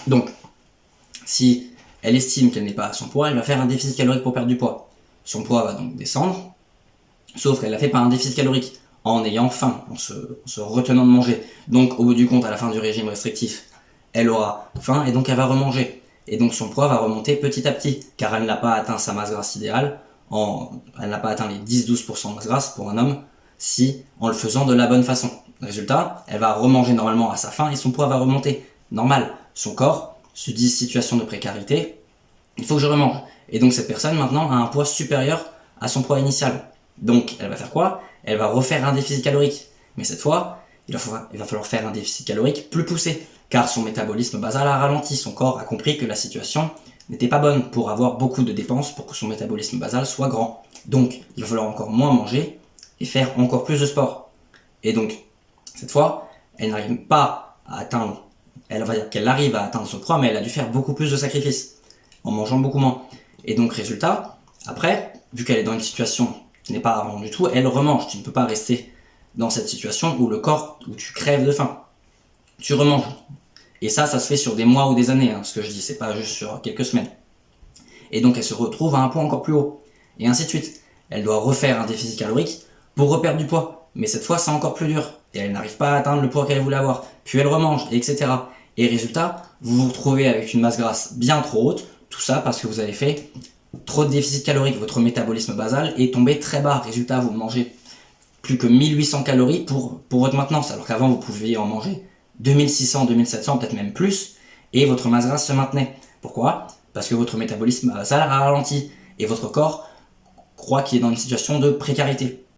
Donc, si elle estime qu'elle n'est pas à son poids, elle va faire un déficit calorique pour perdre du poids. Son poids va donc descendre, sauf qu'elle l'a fait par un déficit calorique, en ayant faim, en se retenant de manger. Donc, au bout du compte, à la fin du régime restrictif, elle aura faim et donc elle va remanger. Et donc son poids va remonter petit à petit, car elle n'a pas atteint sa masse grasse idéale, elle n'a pas atteint les 10-12% de masse grasse pour un homme, en le faisant de la bonne façon. Résultat, elle va remanger normalement à sa faim et son poids va remonter. Normal, son corps se dit situation de précarité, il faut que je remange. Et donc cette personne maintenant a un poids supérieur à son poids initial. Donc elle va faire quoi? Elle va refaire un déficit calorique. Mais cette fois, il va falloir faire un déficit calorique plus poussé, car son métabolisme basal a ralenti. Son corps a compris que la situation n'était pas bonne pour avoir beaucoup de dépenses pour que son métabolisme basal soit grand. Donc il va falloir encore moins manger et faire encore plus de sport. Et donc cette fois, elle n'arrive pas à atteindre, elle va dire qu'elle arrive à atteindre son poids, mais elle a dû faire beaucoup plus de sacrifices, en mangeant beaucoup moins. Et donc résultat, après, vu qu'elle est dans une situation qui n'est pas avant du tout, elle remange. Tu ne peux pas rester dans cette situation où où tu crèves de faim. Tu remanges. Et ça se fait sur des mois ou des années, ce que je dis, c'est pas juste sur quelques semaines. Et donc elle se retrouve à un poids encore plus haut. Et ainsi de suite. Elle doit refaire un déficit calorique pour reperdre du poids. Mais cette fois, c'est encore plus dur. Et elle n'arrive pas à atteindre le poids qu'elle voulait avoir. Puis elle remange, etc. Et résultat, vous vous retrouvez avec une masse grasse bien trop haute. Tout ça parce que vous avez fait trop de déficit calorique. Votre métabolisme basal est tombé très bas. Résultat, vous mangez plus que 1800 calories pour votre maintenance. Alors qu'avant, vous pouviez en manger 2600, 2700, peut-être même plus. Et votre masse grasse se maintenait. Pourquoi? Parce que votre métabolisme basal a ralenti. Et votre corps croit qu'il est dans une situation de précarité.